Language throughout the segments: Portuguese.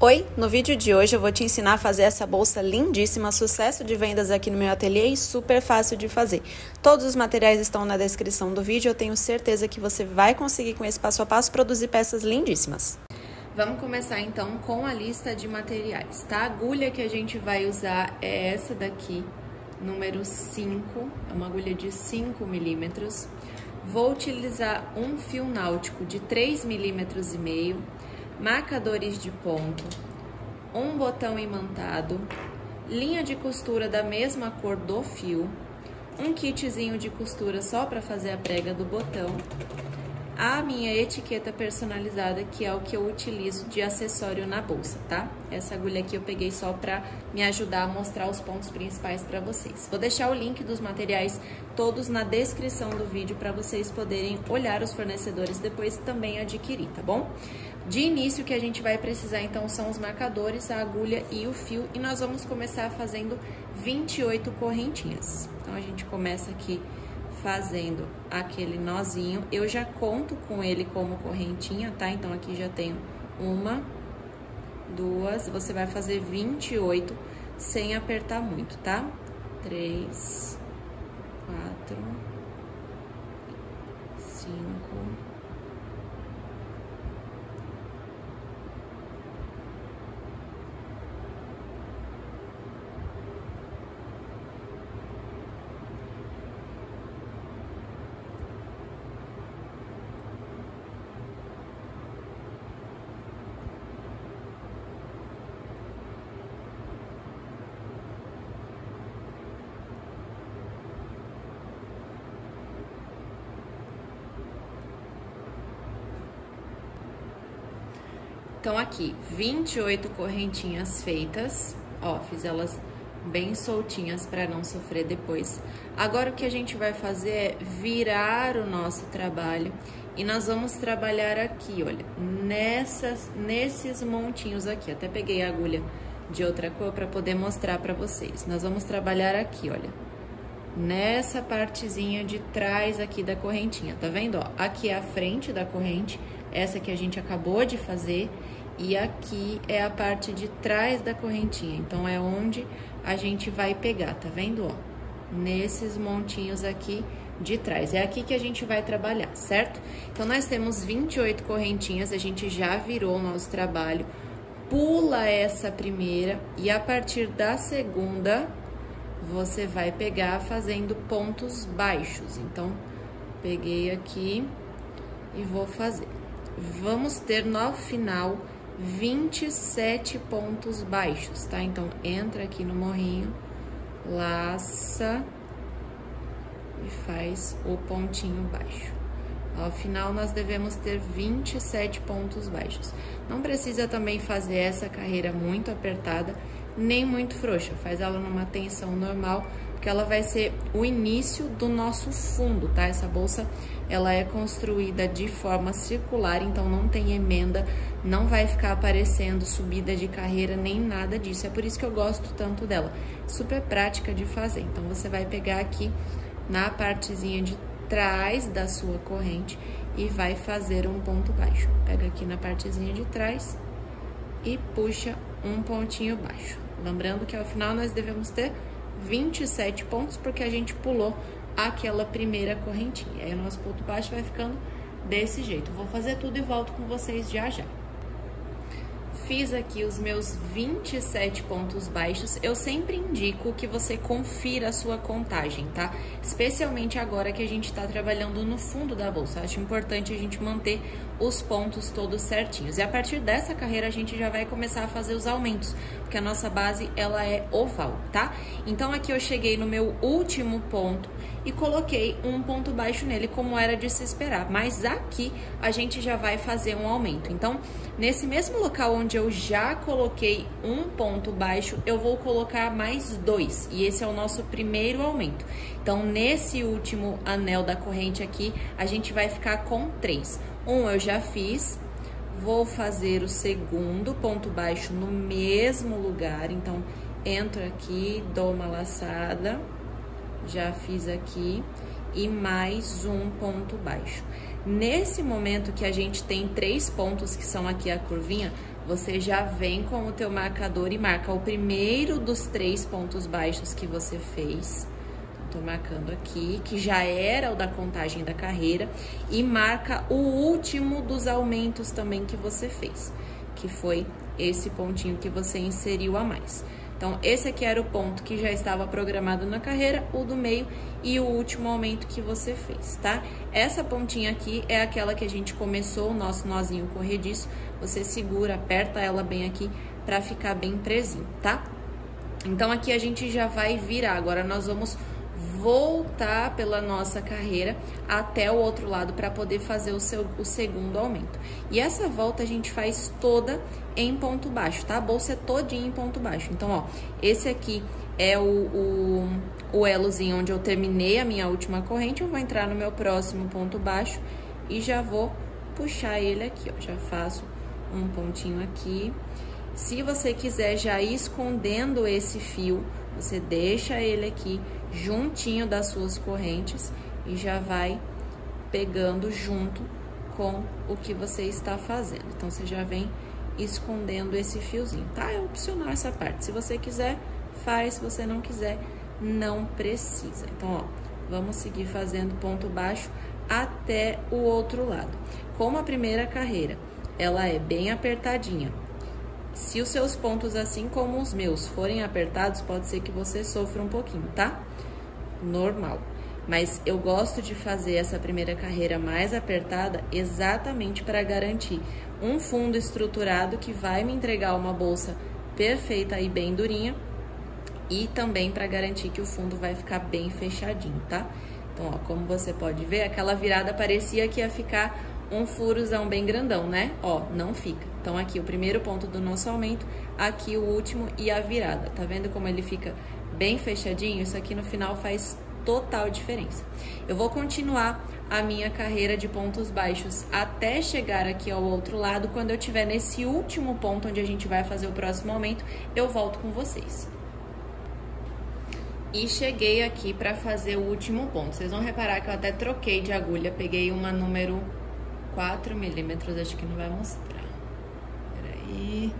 Oi, no vídeo de hoje eu vou te ensinar a fazer essa bolsa lindíssima, sucesso de vendas aqui no meu ateliê e super fácil de fazer. Todos os materiais estão na descrição do vídeo, eu tenho certeza que você vai conseguir com esse passo a passo produzir peças lindíssimas. Vamos começar então com a lista de materiais, tá? A agulha que a gente vai usar é essa daqui, número 5, é uma agulha de 5 milímetros. Vou utilizar um fio náutico de 3,5 milímetros, marcadores de ponto, um botão imantado, linha de costura da mesma cor do fio, um kitzinho de costura só para fazer a prega do botão, a minha etiqueta personalizada, que é o que eu utilizo de acessório na bolsa, tá? Essa agulha aqui eu peguei só para me ajudar a mostrar os pontos principais para vocês. Vou deixar o link dos materiais todos na descrição do vídeo para vocês poderem olhar os fornecedores depois e também adquirir, tá bom? De início, o que a gente vai precisar, então, são os marcadores, a agulha e o fio. E nós vamos começar fazendo 28 correntinhas. Então, a gente começa aqui fazendo aquele nozinho. Eu já conto com ele como correntinha, tá? Então, aqui já tenho uma, duas. Você vai fazer 28 sem apertar muito, tá? 3, 4, 5... Então, aqui, 28 correntinhas feitas, ó, fiz elas bem soltinhas para não sofrer depois. Agora, o que a gente vai fazer é virar o nosso trabalho e nós vamos trabalhar aqui, olha, nesses montinhos aqui. Até peguei a agulha de outra cor para poder mostrar para vocês. Nós vamos trabalhar aqui, olha, nessa partezinha de trás aqui da correntinha, tá vendo, ó? Aqui é a frente da corrente, essa que a gente acabou de fazer, e aqui é a parte de trás da correntinha. Então, é onde a gente vai pegar, tá vendo, ó? Nesses montinhos aqui de trás. É aqui que a gente vai trabalhar, certo? Então, nós temos 28 correntinhas, a gente já virou o nosso trabalho. Pula essa primeira e a partir da segunda, você vai pegar fazendo pontos baixos. Então, peguei aqui e vou fazer. Vamos ter no final 27 pontos baixos, tá? Então, entra aqui no morrinho, laça e faz o pontinho baixo. Ao final, nós devemos ter 27 pontos baixos. Não precisa também fazer essa carreira muito apertada, nem muito frouxa. Faz ela numa tensão normal, porque ela vai ser o início do nosso fundo, tá? Essa bolsa, ela é construída de forma circular, então não tem emenda, não vai ficar aparecendo subida de carreira, nem nada disso. É por isso que eu gosto tanto dela. Super prática de fazer. Então, você vai pegar aqui na partezinha de trás da sua corrente e vai fazer um ponto baixo. Pega aqui na partezinha de trás e puxa um pontinho baixo. Lembrando que ao final nós devemos ter 27 pontos, porque a gente pulou aquela primeira correntinha. Aí o nosso ponto baixo vai ficando desse jeito. Vou fazer tudo e volto com vocês já já. Fiz aqui os meus 27 pontos baixos. Eu sempre indico que você confira a sua contagem, tá? Especialmente agora que a gente tá trabalhando no fundo da bolsa. Acho importante a gente manter os pontos todos certinhos. E a partir dessa carreira, a gente já vai começar a fazer os aumentos, porque a nossa base, ela é oval, tá? Então, aqui eu cheguei no meu último ponto e coloquei um ponto baixo nele, como era de se esperar. Mas aqui, a gente já vai fazer um aumento. Então, nesse mesmo local onde eu já coloquei um ponto baixo, eu vou colocar mais 2. E esse é o nosso primeiro aumento. Então, nesse último anel da corrente aqui, a gente vai ficar com 3. Um eu já fiz, vou fazer o segundo ponto baixo no mesmo lugar. Então, entro aqui, dou uma laçada, já fiz aqui, e mais um ponto baixo. Nesse momento que a gente tem 3 pontos, que são aqui a curvinha, você já vem com o teu marcador e marca o primeiro dos 3 pontos baixos que você fez. Tô marcando aqui, que já era o da contagem da carreira, e marca o último dos aumentos também que você fez, que foi esse pontinho que você inseriu a mais. Então, esse aqui era o ponto que já estava programado na carreira, o do meio e o último aumento que você fez, tá? Essa pontinha aqui é aquela que a gente começou o nosso nozinho corrediço. Você segura, aperta ela bem aqui pra ficar bem presinho, tá? Então, aqui a gente já vai virar. Agora, nós vamos voltar pela nossa carreira até o outro lado para poder fazer o segundo aumento. E essa volta a gente faz toda em ponto baixo, tá? A bolsa é todinha em ponto baixo. Então, ó, esse aqui é o elozinho onde eu terminei a minha última corrente. Eu vou entrar no meu próximo ponto baixo e já vou puxar ele aqui, ó. Já faço um pontinho aqui. Se você quiser já ir escondendo esse fio, você deixa ele aqui juntinho das suas correntes e já vai pegando junto com o que você está fazendo. Então, você já vem escondendo esse fiozinho, tá? É opcional essa parte. Se você quiser, faz. Se você não quiser, não precisa. Então, ó, vamos seguir fazendo ponto baixo até o outro lado. Como a primeira carreira, ela é bem apertadinha. Se os seus pontos, assim como os meus, forem apertados, pode ser que você sofra um pouquinho, tá? Normal. Mas eu gosto de fazer essa primeira carreira mais apertada exatamente para garantir um fundo estruturado que vai me entregar uma bolsa perfeita e bem durinha, e também para garantir que o fundo vai ficar bem fechadinho, tá? Então, ó, como você pode ver, aquela virada parecia que ia ficar um furozão bem grandão, né? Ó, não fica. Então, aqui o primeiro ponto do nosso aumento, aqui o último e a virada. Tá vendo como ele fica bem fechadinho? Isso aqui no final faz total diferença. Eu vou continuar a minha carreira de pontos baixos até chegar aqui ao outro lado. Quando eu estiver nesse último ponto onde a gente vai fazer o próximo aumento, eu volto com vocês. E cheguei aqui para fazer o último ponto. Vocês vão reparar que eu até troquei de agulha, peguei uma número 4 milímetros, acho que não vai mostrar. Peraí.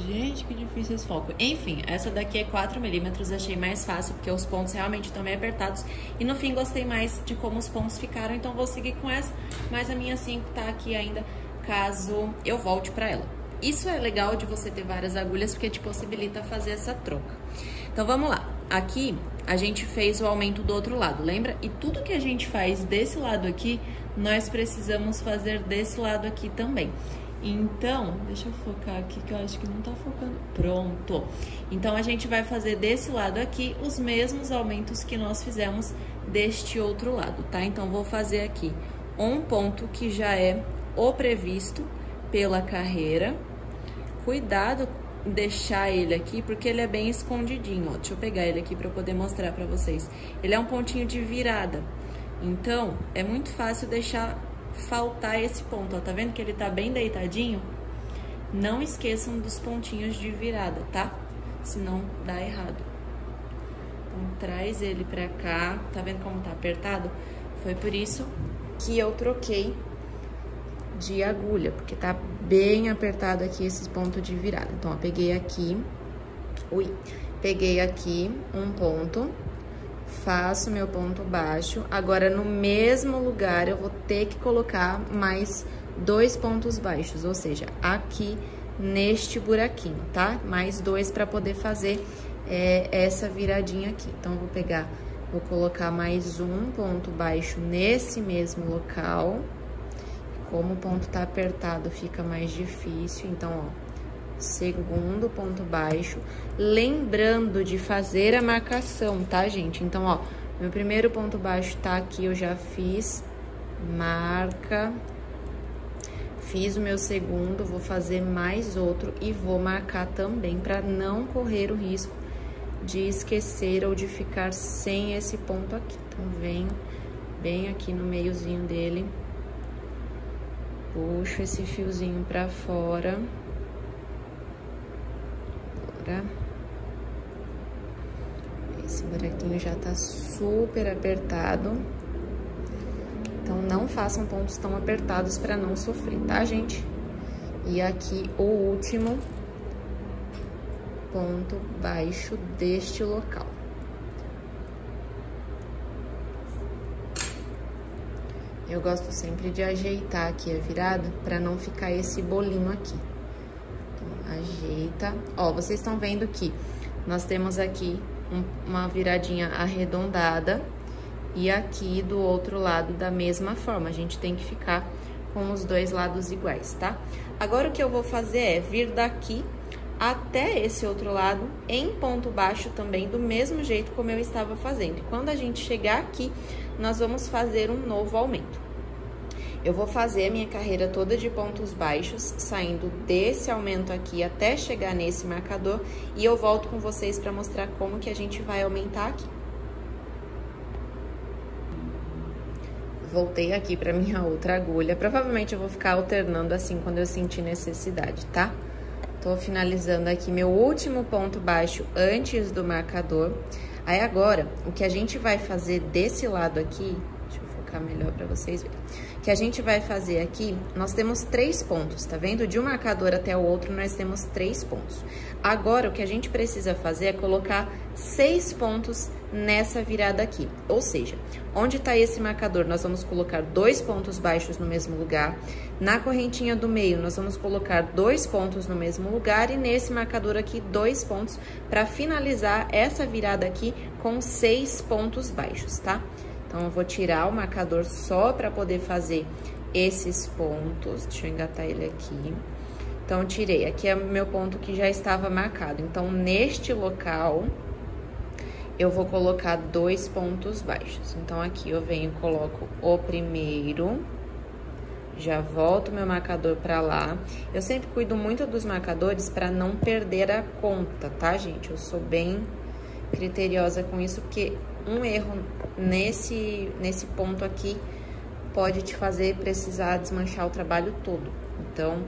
Gente, que difícil esse foco. Enfim, essa daqui é 4 milímetros, achei mais fácil, porque os pontos realmente estão bem apertados. E no fim, gostei mais de como os pontos ficaram, então vou seguir com essa. Mas a minha 5 tá aqui ainda, caso eu volte pra ela. Isso é legal de você ter várias agulhas, porque te possibilita fazer essa troca. Então, vamos lá. Aqui, a gente fez o aumento do outro lado, lembra? E tudo que a gente faz desse lado aqui, nós precisamos fazer desse lado aqui também. Então, deixa eu focar aqui, que eu acho que não tá focando. Pronto. Então, a gente vai fazer desse lado aqui os mesmos aumentos que nós fizemos deste outro lado, tá? Então, vou fazer aqui um ponto que já é o previsto pela carreira. Cuidado deixar ele aqui, porque ele é bem escondidinho, ó. Deixa eu pegar ele aqui para eu poder mostrar para vocês. Ele é um pontinho de virada, então é muito fácil deixar faltar esse ponto, ó. Tá vendo que ele tá bem deitadinho? Não esqueçam dos pontinhos de virada, tá? Senão dá errado. Então, traz ele pra cá. Tá vendo como tá apertado? Foi por isso que eu troquei de agulha, porque tá bem apertado aqui esse ponto de virada. Então, ó, peguei aqui, peguei aqui um ponto, faço meu ponto baixo. Agora, no mesmo lugar, eu vou ter que colocar mais 2 pontos baixos, ou seja, aqui neste buraquinho, tá? Mais 2 para poder fazer essa viradinha aqui. Então, vou colocar mais um ponto baixo nesse mesmo local. Como o ponto tá apertado, fica mais difícil. Então, ó, segundo ponto baixo. Lembrando de fazer a marcação, tá, gente? Então, ó, meu primeiro ponto baixo tá aqui, eu já fiz. Marca. Fiz o meu segundo, vou fazer mais outro e vou marcar também, pra não correr o risco de esquecer ou de ficar sem esse ponto aqui. Então, venho bem aqui no meiozinho dele. Puxo esse fiozinho pra fora. Agora. Esse buraquinho já tá super apertado. Então, não façam pontos tão apertados para não sofrer, tá, gente? E aqui o último ponto baixo deste local. Eu gosto sempre de ajeitar aqui a virada para não ficar esse bolinho aqui. Então, ajeita. Ó, vocês estão vendo que nós temos aqui uma viradinha arredondada e aqui do outro lado da mesma forma. A gente tem que ficar com os dois lados iguais, tá? Agora, o que eu vou fazer é vir daqui até esse outro lado em ponto baixo também, do mesmo jeito como eu estava fazendo. E quando a gente chegar aqui, nós vamos fazer um novo aumento. Eu vou fazer a minha carreira toda de pontos baixos, saindo desse aumento aqui até chegar nesse marcador, e eu volto com vocês para mostrar como que a gente vai aumentar aqui. Voltei aqui para minha outra agulha. Provavelmente eu vou ficar alternando assim quando eu sentir necessidade, tá? Tô finalizando aqui meu último ponto baixo antes do marcador. Aí agora, o que a gente vai fazer desse lado aqui, deixa eu focar melhor para vocês verem. O que a gente vai fazer aqui, nós temos 3 pontos, tá vendo? De um marcador até o outro, nós temos 3 pontos. Agora, o que a gente precisa fazer é colocar 6 pontos nessa virada aqui. Ou seja, onde tá esse marcador, nós vamos colocar 2 pontos baixos no mesmo lugar. Na correntinha do meio, nós vamos colocar 2 pontos no mesmo lugar. E nesse marcador aqui, 2 pontos, para finalizar essa virada aqui com 6 pontos baixos, tá? Então, eu vou tirar o marcador só para poder fazer esses pontos. Deixa eu engatar ele aqui. Então, eu tirei. Aqui é o meu ponto que já estava marcado. Então, neste local, eu vou colocar 2 pontos baixos. Então, aqui eu venho e coloco o primeiro. Já volto meu marcador para lá. Eu sempre cuido muito dos marcadores para não perder a conta, tá, gente? Eu sou bem criteriosa com isso, porque um erro nesse ponto aqui pode te fazer precisar desmanchar o trabalho todo. Então,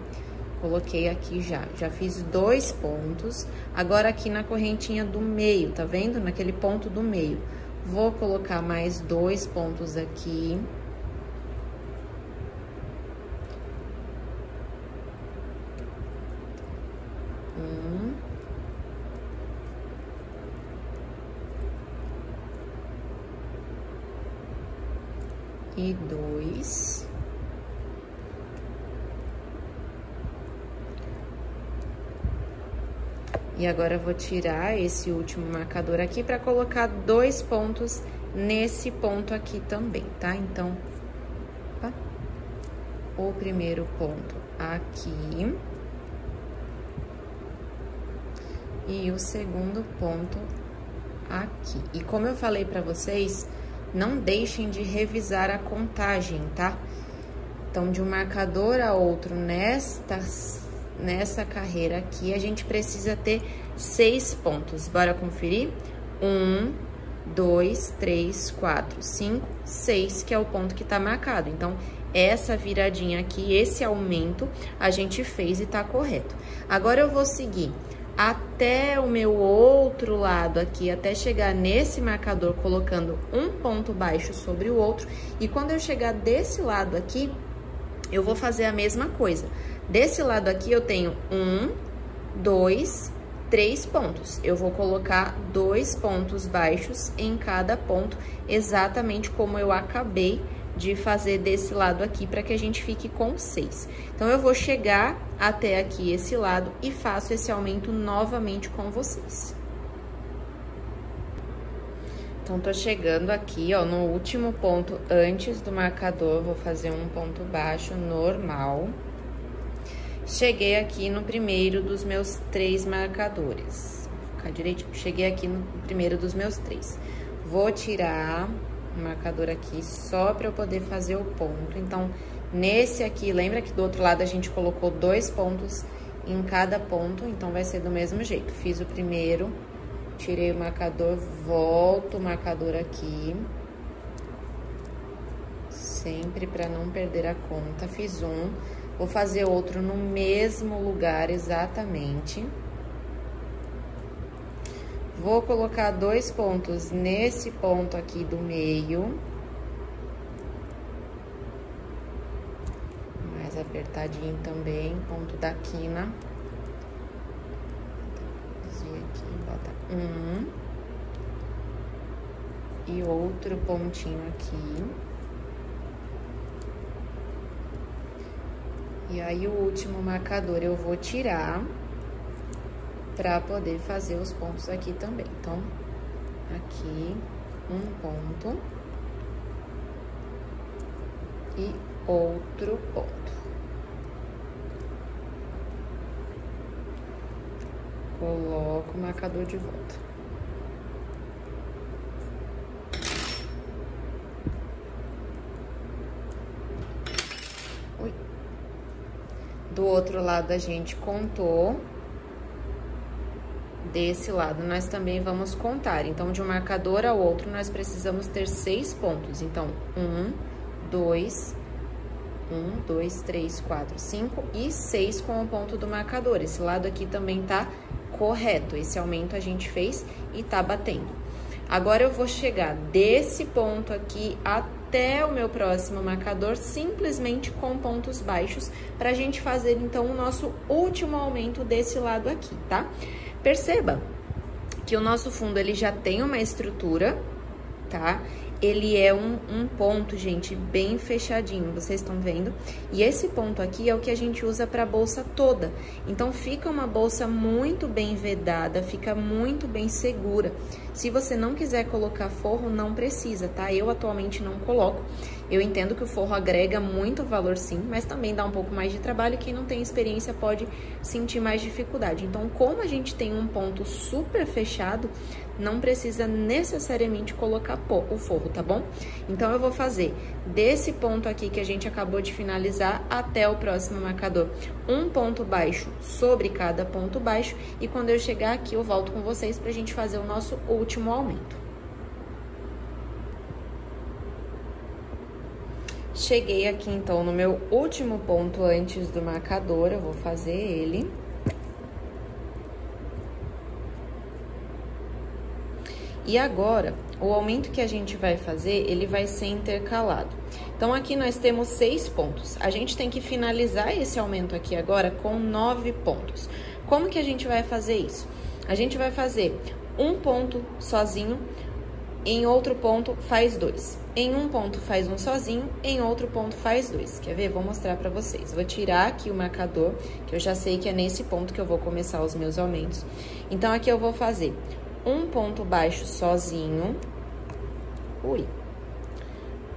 coloquei aqui já fiz 2 pontos. Agora, aqui na correntinha do meio, tá vendo? Naquele ponto do meio. Vou colocar mais 2 pontos aqui. E 2. E agora eu vou tirar esse último marcador aqui para colocar 2 pontos nesse ponto aqui também, tá? Então, opa, o primeiro ponto aqui e o segundo ponto aqui. E como eu falei para vocês, não deixem de revisar a contagem, tá? Então, de um marcador a outro nessa carreira aqui, a gente precisa ter 6 pontos. Bora conferir? 1, 2, 3, 4, 5, 6, que é o ponto que tá marcado. Então, essa viradinha aqui, esse aumento, a gente fez e tá correto. Agora, eu vou seguir até o meu outro lado aqui, até chegar nesse marcador, colocando um ponto baixo sobre o outro. E quando eu chegar desse lado aqui, eu vou fazer a mesma coisa. Desse lado aqui, eu tenho 1, 2, 3 pontos. Eu vou colocar 2 pontos baixos em cada ponto, exatamente como eu acabei de fazer desse lado aqui, para que a gente fique com 6. Então, eu vou chegar até aqui esse lado e faço esse aumento novamente com vocês. Então, tô chegando aqui, ó, no último ponto antes do marcador, vou fazer um ponto baixo normal. Cheguei aqui no primeiro dos meus 3 marcadores. Vou ficar direitinho. Cheguei aqui no primeiro dos meus 3. Vou tirar o marcador aqui só para eu poder fazer o ponto. Então, nesse aqui, lembra que do outro lado a gente colocou 2 pontos em cada ponto, então vai ser do mesmo jeito. Fiz o primeiro, tirei o marcador, volto o marcador aqui, sempre para não perder a conta. Fiz um, vou fazer outro no mesmo lugar exatamente. Vou colocar 2 pontos nesse ponto aqui do meio. apertadinho também, ponto da quina. Aqui, bota e outro pontinho aqui. E aí, o último marcador eu vou tirar pra poder fazer os pontos aqui também. Então, aqui, um ponto e outro ponto. Coloco o marcador de volta. Ui. Do outro lado a gente contou. Desse lado nós também vamos contar. Então, de um marcador ao outro, nós precisamos ter 6 pontos. Então, 1, 2, 3, 4, 5 e 6 com o ponto do marcador. Esse lado aqui também tá correto. Esse aumento a gente fez e tá batendo. Agora, eu vou chegar desse ponto aqui até o meu próximo marcador, simplesmente com pontos baixos, pra gente fazer, então, o nosso último aumento desse lado aqui, tá? Perceba que o nosso fundo, ele já tem uma estrutura, tá? Ele é um ponto, gente, bem fechadinho, vocês estão vendo? E esse ponto aqui é o que a gente usa para a bolsa toda. Então, fica uma bolsa muito bem vedada, fica muito bem segura. Se você não quiser colocar forro, não precisa, tá? Eu atualmente não coloco. Eu entendo que o forro agrega muito valor, sim, mas também dá um pouco mais de trabalho e quem não tem experiência pode sentir mais dificuldade. Então, como a gente tem um ponto super fechado, não precisa necessariamente colocar o forro, tá bom? Então, eu vou fazer desse ponto aqui que a gente acabou de finalizar até o próximo marcador, um ponto baixo sobre cada ponto baixo, e quando eu chegar aqui, eu volto com vocês pra gente fazer o nosso último aumento. Cheguei aqui, então, no meu último ponto antes do marcador, eu vou fazer ele. E agora, o aumento que a gente vai fazer, ele vai ser intercalado. Então, aqui nós temos 6 pontos. A gente tem que finalizar esse aumento aqui agora com 9 pontos. Como que a gente vai fazer isso? A gente vai fazer um ponto sozinho, em outro ponto faz 2. Em um ponto faz um sozinho, em outro ponto faz 2. Quer ver? Vou mostrar pra vocês. Vou tirar aqui o marcador, que eu já sei que é nesse ponto que eu vou começar os meus aumentos. Então, aqui eu vou fazer um ponto baixo sozinho.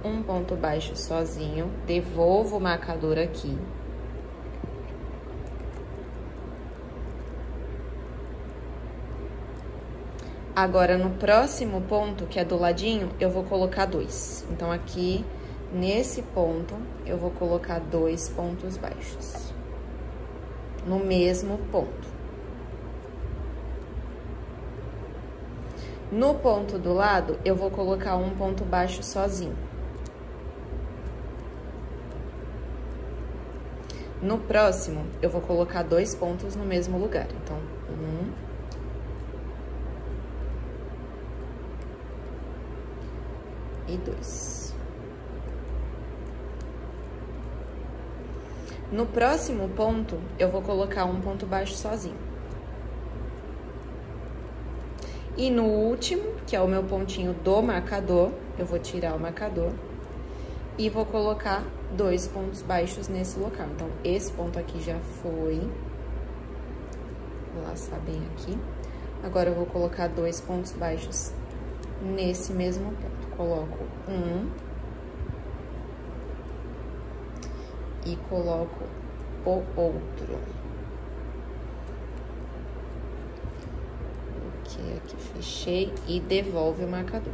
Um ponto baixo sozinho. Devolvo o marcador aqui. Agora, no próximo ponto, que é do ladinho, eu vou colocar 2. Então, aqui, nesse ponto, eu vou colocar 2 pontos baixos. No mesmo ponto. No ponto do lado, eu vou colocar um ponto baixo sozinho. No próximo, eu vou colocar 2 pontos no mesmo lugar. Então, 1 e 2. No próximo ponto, eu vou colocar um ponto baixo sozinho. E no último, que é o meu pontinho do marcador, eu vou tirar o marcador e vou colocar 2 pontos baixos nesse local. Então, esse ponto aqui já foi. Vou laçar bem aqui. Agora, eu vou colocar 2 pontos baixos nesse mesmo ponto. Coloco 1 e coloco o outro. Aqui, fechei e devolve o marcador.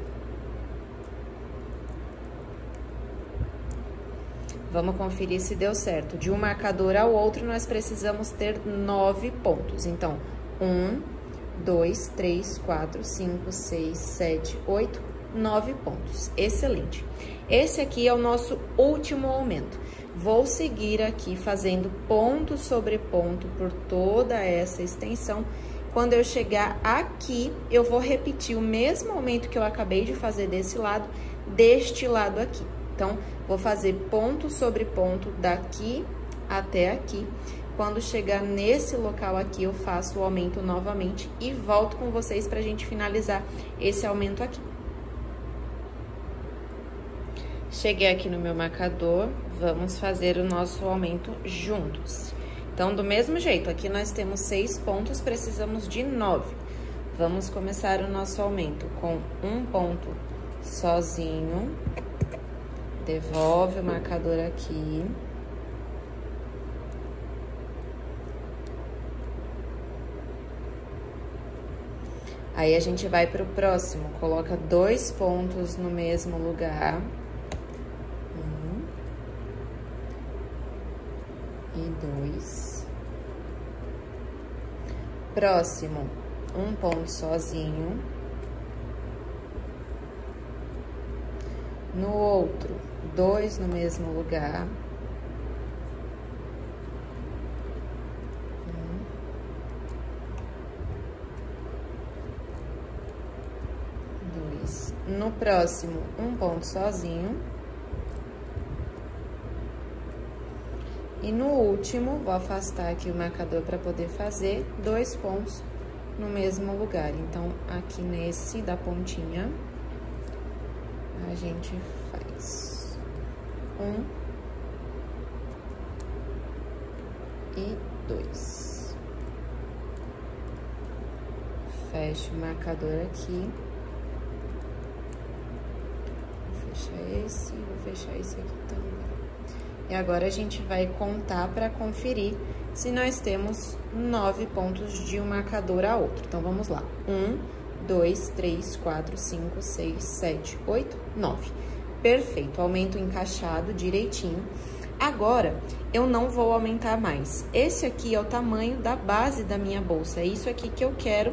Vamos conferir se deu certo. De um marcador ao outro, nós precisamos ter 9 pontos. Então, 1, 2, 3, 4, 5, 6, 7, 8, 9 pontos. Excelente. Esse aqui é o nosso último aumento. Vou seguir aqui fazendo ponto sobre ponto por toda essa extensão. Quando eu chegar aqui, eu vou repetir o mesmo aumento que eu acabei de fazer desse lado, deste lado aqui. Então, vou fazer ponto sobre ponto daqui até aqui. Quando chegar nesse local aqui, eu faço o aumento novamente e volto com vocês pra gente finalizar esse aumento aqui. Cheguei aqui no meu marcador, vamos fazer o nosso aumento juntos. Então, do mesmo jeito, aqui nós temos 6 pontos, precisamos de 9. Vamos começar o nosso aumento com um ponto sozinho. Devolve o marcador aqui. Aí, a gente vai pro próximo, coloca 2 pontos no mesmo lugar. 1 e 2. Próximo, um ponto sozinho. No outro, 2 no mesmo lugar. 1, 2. No próximo, um ponto sozinho. E no último, vou afastar aqui o marcador para poder fazer 2 pontos no mesmo lugar. Então, aqui nesse da pontinha, a gente faz 1 e 2. Fecho o marcador aqui. Vou fechar esse, vou fechar esse aqui também. E agora, a gente vai contar para conferir se nós temos 9 pontos de um marcador a outro. Então, vamos lá. 1, 2, 3, 4, 5, 6, 7, 8, 9. Perfeito, aumento encaixado direitinho. Agora, eu não vou aumentar mais. Esse aqui é o tamanho da base da minha bolsa. É isso aqui que eu quero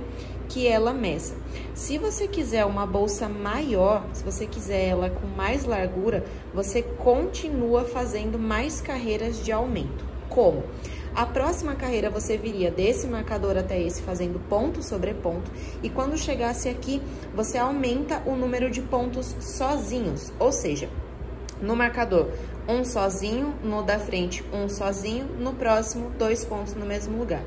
que ela meça. Se você quiser uma bolsa maior, se você quiser ela com mais largura, você continua fazendo mais carreiras de aumento. Como? A próxima carreira você viria desse marcador até esse fazendo ponto sobre ponto, e quando chegasse aqui, você aumenta o número de pontos sozinhos, ou seja, no marcador, um sozinho, no da frente, um sozinho, no próximo, 2 pontos no mesmo lugar.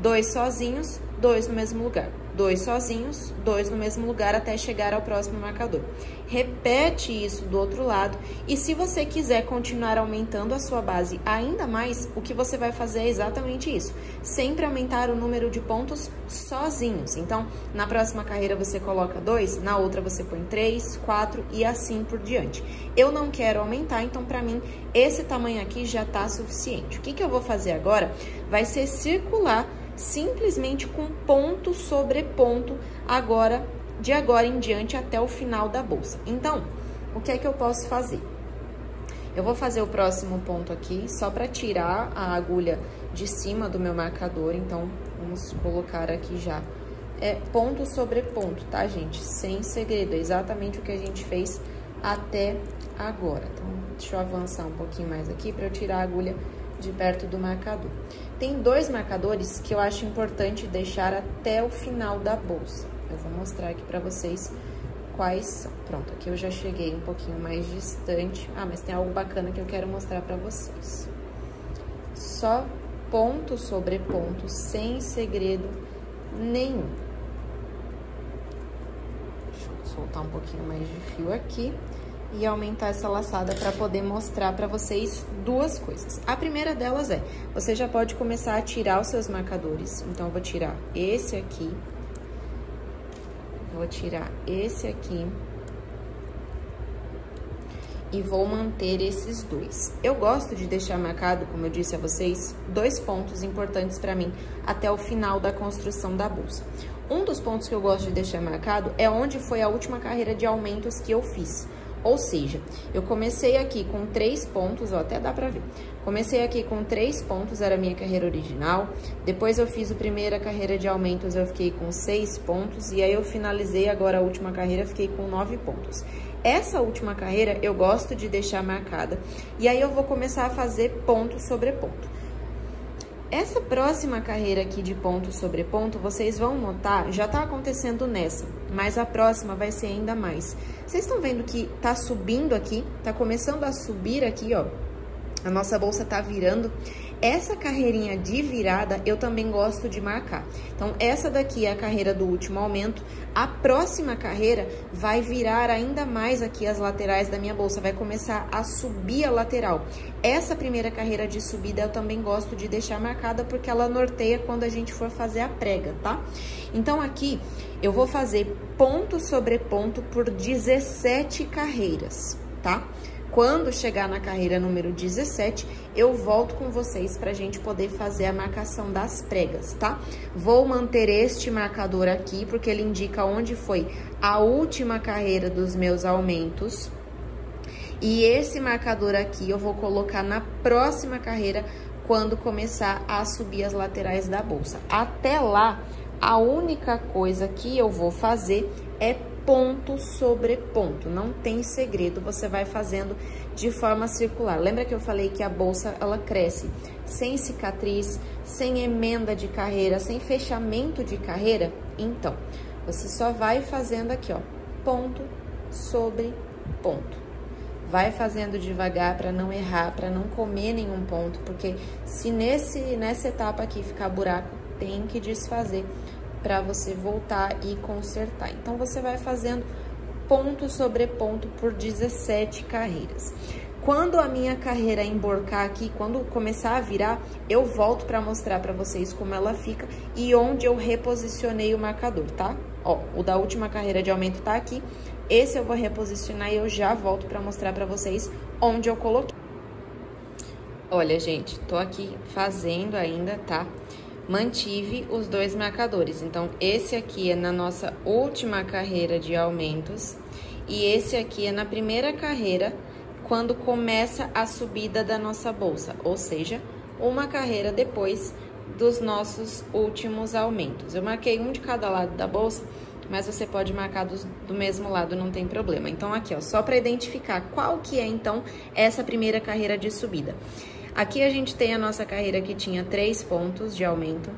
2 sozinhos, 2 no mesmo lugar. 2 sozinhos, 2 no mesmo lugar até chegar ao próximo marcador. Repete isso do outro lado, e se você quiser continuar aumentando a sua base ainda mais, o que você vai fazer é exatamente isso. Sempre aumentar o número de pontos sozinhos. Então, na próxima carreira você coloca 2, na outra você põe 3, 4 e assim por diante. Eu não quero aumentar, então para mim esse tamanho aqui já tá suficiente. O que eu vou fazer agora vai ser circular simplesmente com ponto sobre ponto, de agora em diante até o final da bolsa. Então, o que é que eu posso fazer? Eu vou fazer o próximo ponto aqui, só para tirar a agulha de cima do meu marcador. Então, vamos colocar aqui já. É ponto sobre ponto, tá, gente? Sem segredo, é exatamente o que a gente fez até agora. Então, deixa eu avançar um pouquinho mais aqui para eu tirar a agulha de perto do marcador. Tem 2 marcadores que eu acho importante deixar até o final da bolsa. Eu vou mostrar aqui pra vocês quais são. Pronto, aqui eu já cheguei um pouquinho mais distante. Ah, mas tem algo bacana que eu quero mostrar pra vocês. Só ponto sobre ponto, sem segredo nenhum. Deixa eu soltar um pouquinho mais de fio aqui e aumentar essa laçada para poder mostrar para vocês 2 coisas. A primeira delas é, você já pode começar a tirar os seus marcadores. Então, eu vou tirar esse aqui, vou tirar esse aqui e vou manter esses 2. Eu gosto de deixar marcado, como eu disse a vocês, 2 pontos importantes para mim até o final da construção da bolsa. Um dos pontos que eu gosto de deixar marcado é onde foi a última carreira de aumentos que eu fiz. Ou seja, eu comecei aqui com 3 pontos, ó, até dá pra ver. Comecei aqui com 3 pontos, era a minha carreira original. Depois eu fiz a primeira carreira de aumentos, eu fiquei com 6 pontos. E aí eu finalizei agora a última carreira, fiquei com 9 pontos. Essa última carreira eu gosto de deixar marcada. E aí eu vou começar a fazer ponto sobre ponto. Essa próxima carreira aqui de ponto sobre ponto, vocês vão notar, já tá acontecendo nessa, mas a próxima vai ser ainda mais. Vocês estão vendo que tá subindo aqui, tá começando a subir aqui, ó. A nossa bolsa tá virando. essa carreirinha de virada eu também gosto de marcar. Então, essa daqui é a carreira do último aumento. A próxima carreira vai virar ainda mais aqui as laterais da minha bolsa, vai começar a subir a lateral. Essa primeira carreira de subida eu também gosto de deixar marcada, porque ela norteia quando a gente for fazer a prega, tá? Então, aqui eu vou fazer ponto sobre ponto por 17 carreiras, tá? Quando chegar na carreira número 17, eu volto com vocês pra gente poder fazer a marcação das pregas, tá? Vou manter este marcador aqui, porque ele indica onde foi a última carreira dos meus aumentos. E esse marcador aqui eu vou colocar na próxima carreira, quando começar a subir as laterais da bolsa. Até lá, a única coisa que eu vou fazer é ponto sobre ponto, não tem segredo, você vai fazendo de forma circular. Lembra que eu falei que a bolsa, ela cresce sem cicatriz, sem emenda de carreira, sem fechamento de carreira? Então, você só vai fazendo aqui, ó, ponto sobre ponto. Vai fazendo devagar para não errar, para não comer nenhum ponto, porque se nessa etapa aqui ficar buraco, tem que desfazer para você voltar e consertar. Então, você vai fazendo ponto sobre ponto por 17 carreiras. Quando a minha carreira emborcar aqui, quando começar a virar, eu volto para mostrar para vocês como ela fica e onde eu reposicionei o marcador, tá? Ó, o da última carreira de aumento tá aqui. Esse eu vou reposicionar e eu já volto para mostrar para vocês onde eu coloquei. Olha, gente, tô aqui fazendo ainda, tá? Mantive os dois marcadores. Então, esse aqui é na nossa última carreira de aumentos e esse aqui é na primeira carreira, quando começa a subida da nossa bolsa, ou seja, uma carreira depois dos nossos últimos aumentos. Eu marquei um de cada lado da bolsa, mas você pode marcar do mesmo lado, não tem problema. Então, aqui, ó, só para identificar qual que é, então, essa primeira carreira de subida. Aqui a gente tem a nossa carreira que tinha 3 pontos de aumento.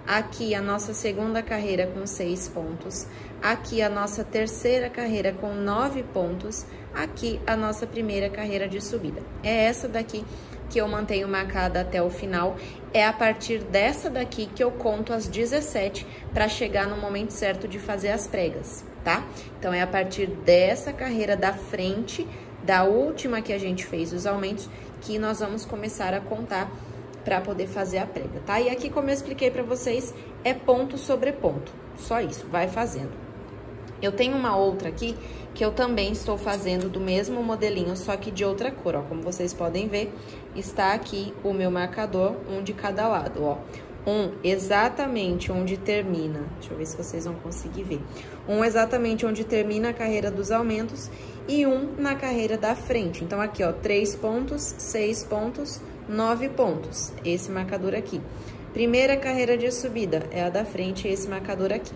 Aqui a nossa segunda carreira com 6 pontos. Aqui a nossa terceira carreira com 9 pontos. Aqui a nossa primeira carreira de subida. É essa daqui que eu mantenho marcada até o final. É a partir dessa daqui que eu conto as 17 para chegar no momento certo de fazer as pregas, tá? Então, é a partir dessa carreira da frente, da última que a gente fez os aumentos, que nós vamos começar a contar para poder fazer a prega, tá? E aqui, como eu expliquei para vocês, é ponto sobre ponto, só isso, vai fazendo. Eu tenho uma outra aqui que eu também estou fazendo do mesmo modelinho, só que de outra cor, ó. Como vocês podem ver, está aqui o meu marcador, um de cada lado, ó. Um exatamente onde termina, deixa eu ver se vocês vão conseguir ver. Um exatamente onde termina a carreira dos aumentos e um na carreira da frente. Então, aqui, ó, 3 pontos, 6 pontos, 9 pontos. Esse marcador aqui. Primeira carreira de subida é a da frente, esse marcador aqui.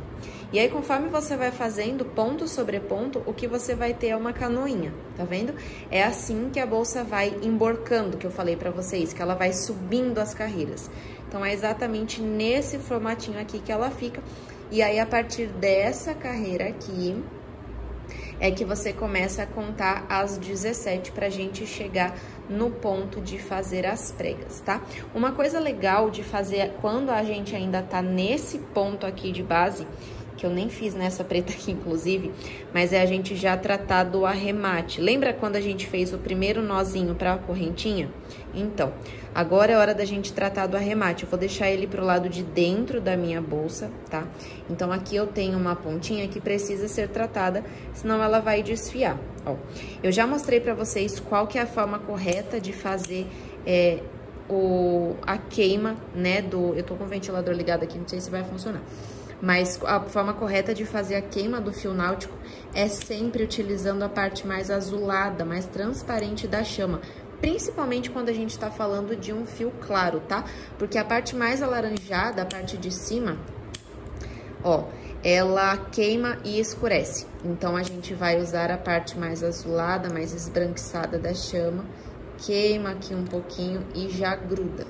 E aí, conforme você vai fazendo ponto sobre ponto, o que você vai ter é uma canoinha, tá vendo? É assim que a bolsa vai emborcando, que eu falei pra vocês, que ela vai subindo as carreiras. Então, é exatamente nesse formatinho aqui que ela fica. E aí, a partir dessa carreira aqui, é que você começa a contar as 17 pra gente chegar no ponto de fazer as pregas, tá? Uma coisa legal de fazer quando a gente ainda tá nesse ponto aqui de base, que eu nem fiz nessa preta aqui, inclusive, mas é a gente já tratar do arremate. Lembra quando a gente fez o primeiro nozinho pra correntinha? Então, agora é hora da gente tratar do arremate. Eu vou deixar ele pro lado de dentro da minha bolsa, tá? Então, aqui eu tenho uma pontinha que precisa ser tratada, senão ela vai desfiar, ó. Eu já mostrei pra vocês qual que é a forma correta de fazer a queima, né, eu tô com o ventilador ligado aqui, não sei se vai funcionar. Mas a forma correta de fazer a queima do fio náutico é sempre utilizando a parte mais azulada, mais transparente da chama. Principalmente quando a gente tá falando de um fio claro, tá? Porque a parte mais alaranjada, a parte de cima, ó, ela queima e escurece. Então, a gente vai usar a parte mais azulada, mais esbranquiçada da chama. Queima aqui um pouquinho e já gruda.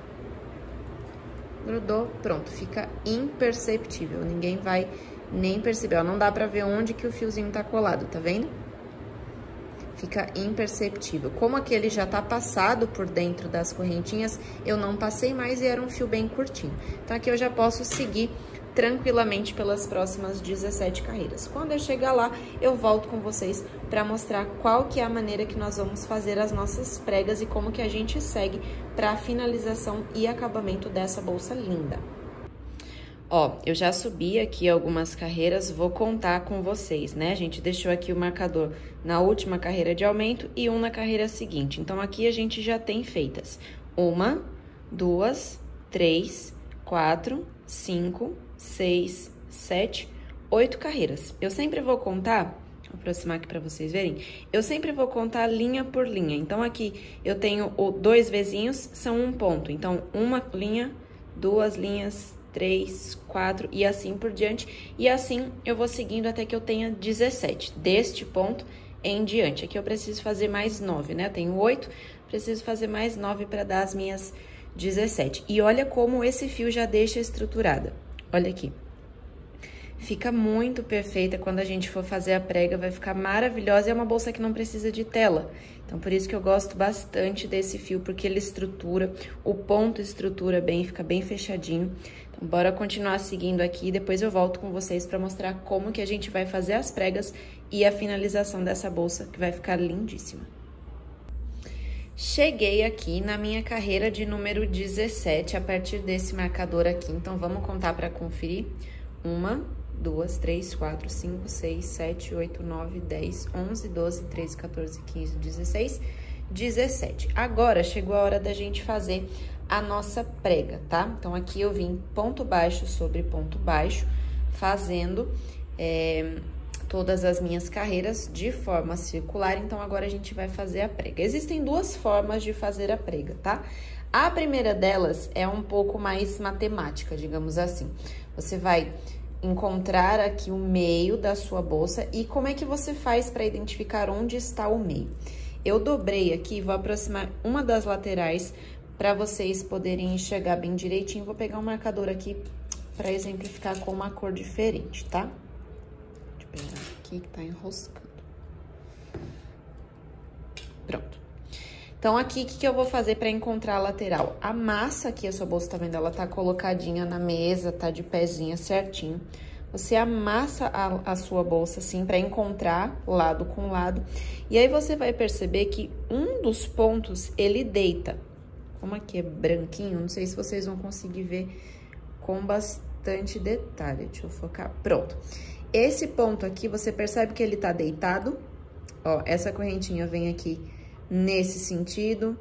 Grudou, pronto, fica imperceptível, ninguém vai nem perceber, ó, não dá pra ver onde que o fiozinho tá colado, tá vendo? fica imperceptível. Como aquele já tá passado por dentro das correntinhas, eu não passei mais e era um fio bem curtinho. Então, aqui eu já posso seguir tranquilamente pelas próximas 17 carreiras. Quando eu chegar lá, eu volto com vocês para mostrar qual que é a maneira que nós vamos fazer as nossas pregas e como que a gente segue para a finalização e acabamento dessa bolsa linda. Ó, eu já subi aqui algumas carreiras, vou contar com vocês, né? A gente deixou aqui o marcador na última carreira de aumento e um na carreira seguinte. Então, aqui a gente já tem feitas 1, 2, 3, 4, 5, 6, 7, 8 carreiras. Eu sempre vou contar, vou aproximar aqui para vocês verem, eu sempre vou contar linha por linha. Então, aqui eu tenho 2 vezinhos, são um ponto. Então, uma linha, 2 linhas, 3, 4 e assim por diante. E assim eu vou seguindo até que eu tenha 17, deste ponto em diante. Aqui eu preciso fazer mais 9, né? Eu tenho 8, preciso fazer mais 9 para dar as minhas 17. E olha como esse fio já deixa estruturada. Olha aqui. Fica muito perfeita quando a gente for fazer a prega, vai ficar maravilhosa. E é uma bolsa que não precisa de tela. Então, por isso que eu gosto bastante desse fio, porque ele estrutura, o ponto estrutura bem, fica bem fechadinho. Então, bora continuar seguindo aqui, depois eu volto com vocês para mostrar como que a gente vai fazer as pregas e a finalização dessa bolsa, que vai ficar lindíssima. Cheguei aqui na minha carreira de número 17, a partir desse marcador aqui. Então, vamos contar para conferir. 1, 2, 3, 4, 5, 6, 7, 8, 9, 10, 11, 12, 13, 14, 15, 16, 17. Agora, chegou a hora da gente fazer a nossa prega, tá? Então, aqui eu vim ponto baixo sobre ponto baixo, fazendo todas as minhas carreiras de forma circular. Então, agora a gente vai fazer a prega. Existem 2 formas de fazer a prega, tá? A primeira delas é um pouco mais matemática, digamos assim. Você vai encontrar aqui o meio da sua bolsa e como é que você faz para identificar onde está o meio. Eu dobrei aqui, vou aproximar uma das laterais para vocês poderem enxergar bem direitinho. Vou pegar um marcador aqui para exemplificar com uma cor diferente, tá? Deixa eu pegar aqui que tá enroscando. Pronto. Então, aqui, o que eu vou fazer para encontrar a lateral? A massa aqui, a sua bolsa, tá vendo? Ela tá colocadinha na mesa, tá de pezinha certinho. Você amassa a sua bolsa assim para encontrar lado com lado. E aí, você vai perceber que um dos pontos, ele deita. Como aqui é branquinho, não sei se vocês vão conseguir ver com bastante detalhe. Deixa eu focar. Pronto. Esse ponto aqui, você percebe que ele tá deitado. Ó, essa correntinha vem aqui nesse sentido,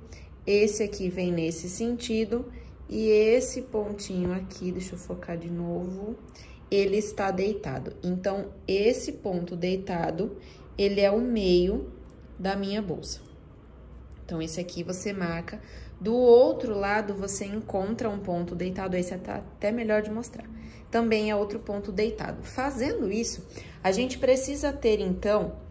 esse aqui vem nesse sentido, e esse pontinho aqui, deixa eu focar de novo, ele está deitado. Então, esse ponto deitado, ele é o meio da minha bolsa. Então, esse aqui você marca. Do outro lado, você encontra um ponto deitado, esse tá até melhor de mostrar. Também é outro ponto deitado. Fazendo isso, a gente precisa ter, então,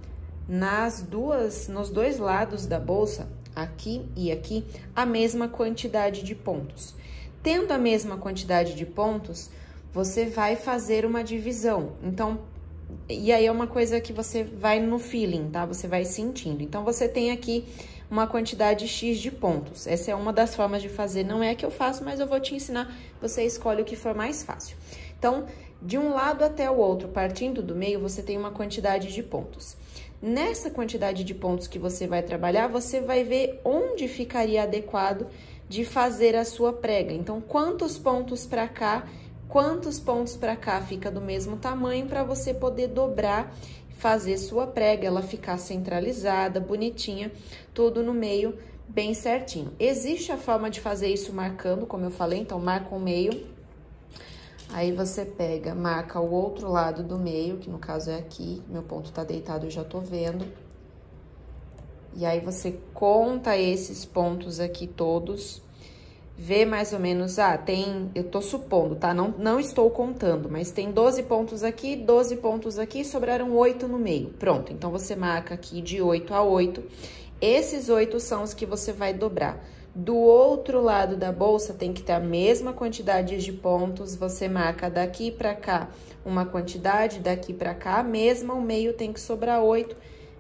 nos 2 lados da bolsa, aqui e aqui, a mesma quantidade de pontos. Tendo a mesma quantidade de pontos, você vai fazer uma divisão. Então, e aí é uma coisa que você vai no feeling, tá? Você vai sentindo. Então, você tem aqui uma quantidade X de pontos. Essa é uma das formas de fazer. Não é a que eu faço, mas eu vou te ensinar. Você escolhe o que for mais fácil. Então, de um lado até o outro, partindo do meio, você tem uma quantidade de pontos. Nessa quantidade de pontos que você vai trabalhar, você vai ver onde ficaria adequado de fazer a sua prega. Então, quantos pontos para cá, quantos pontos para cá fica do mesmo tamanho para você poder dobrar, fazer sua prega, ela ficar centralizada, bonitinha, tudo no meio, bem certinho. Existe a forma de fazer isso marcando, como eu falei, então marca o meio. Aí, você pega, marca o outro lado do meio, que no caso é aqui, meu ponto tá deitado, eu já tô vendo. E aí, você conta esses pontos aqui todos, vê mais ou menos, eu tô supondo, tá? Não estou contando, mas tem 12 pontos aqui, 12 pontos aqui, sobraram 8 no meio. Pronto, então, você marca aqui de 8 a 8. Esses 8 são os que você vai dobrar. Do outro lado da bolsa, tem que ter a mesma quantidade de pontos, você marca daqui pra cá uma quantidade, daqui pra cá, a mesma, o meio tem que sobrar 8,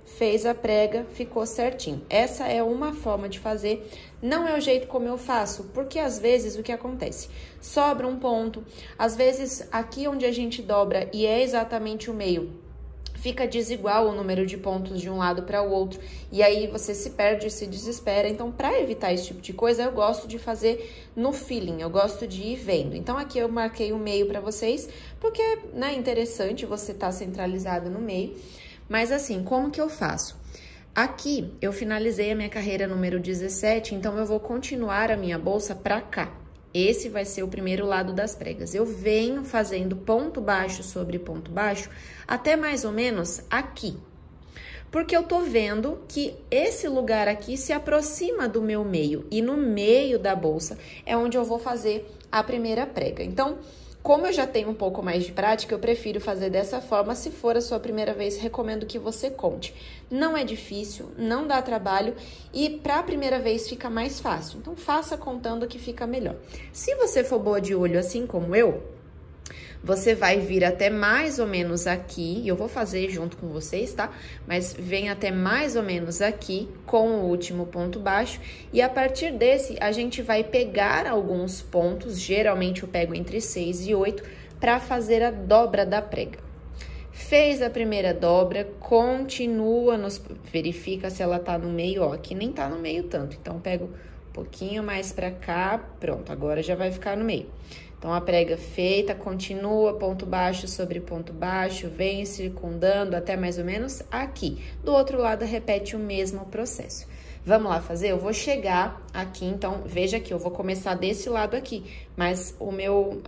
fez a prega, ficou certinho. Essa é uma forma de fazer, não é o jeito como eu faço, porque às vezes o que acontece? Sobra um ponto, às vezes aqui onde a gente dobra e é exatamente o meio, fica desigual o número de pontos de um lado para o outro, e aí você se perde, se desespera. Então, para evitar esse tipo de coisa, eu gosto de fazer no feeling, eu gosto de ir vendo. Então, aqui eu marquei o meio para vocês, porque, né, é interessante você estar centralizado no meio. Mas assim, como que eu faço? Aqui, eu finalizei a minha carreira número 17, então eu vou continuar a minha bolsa para cá. Esse vai ser o primeiro lado das pregas. Eu venho fazendo ponto baixo sobre ponto baixo até mais ou menos aqui. Porque eu tô vendo que esse lugar aqui se aproxima do meu meio. E no meio da bolsa é onde eu vou fazer a primeira prega. Então, como eu já tenho um pouco mais de prática, eu prefiro fazer dessa forma. Se for a sua primeira vez, recomendo que você conte. Não é difícil, não dá trabalho e para a primeira vez fica mais fácil. Então, faça contando que fica melhor. Se você for boa de olho assim como eu, você vai vir até mais ou menos aqui, e eu vou fazer junto com vocês, tá? Mas vem até mais ou menos aqui com o último ponto baixo, e a partir desse a gente vai pegar alguns pontos, geralmente eu pego entre 6 e 8, para fazer a dobra da prega. Fez a primeira dobra, continua, verifica se ela tá no meio, ó, aqui nem tá no meio tanto, então pego um pouquinho mais pra cá, pronto, agora já vai ficar no meio. Então, a prega feita, continua ponto baixo sobre ponto baixo, vem circundando até mais ou menos aqui. Do outro lado, repete o mesmo processo. Vamos lá fazer? Eu vou chegar aqui, então, veja que eu vou começar desse lado aqui, mas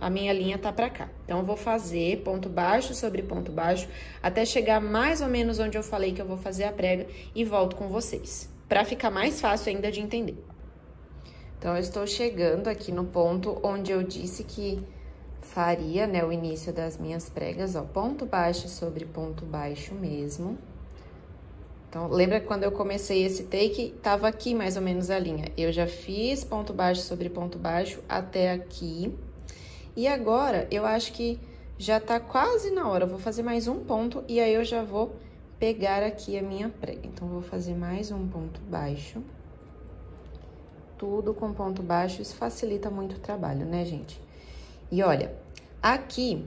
a minha linha tá pra cá. Então, eu vou fazer ponto baixo sobre ponto baixo, até chegar mais ou menos onde eu falei que eu vou fazer a prega e volto com vocês, pra ficar mais fácil ainda de entender. Então, eu estou chegando aqui no ponto onde eu disse que faria, né, o início das minhas pregas, ó, ponto baixo sobre ponto baixo mesmo. Então, lembra que quando eu comecei esse take, tava aqui mais ou menos a linha. Eu já fiz ponto baixo sobre ponto baixo até aqui. E agora, eu acho que já tá quase na hora. Eu vou fazer mais um ponto e aí eu já vou pegar aqui a minha prega. Então, vou fazer mais um ponto baixo. Tudo com ponto baixo, isso facilita muito o trabalho, né, gente? E olha, aqui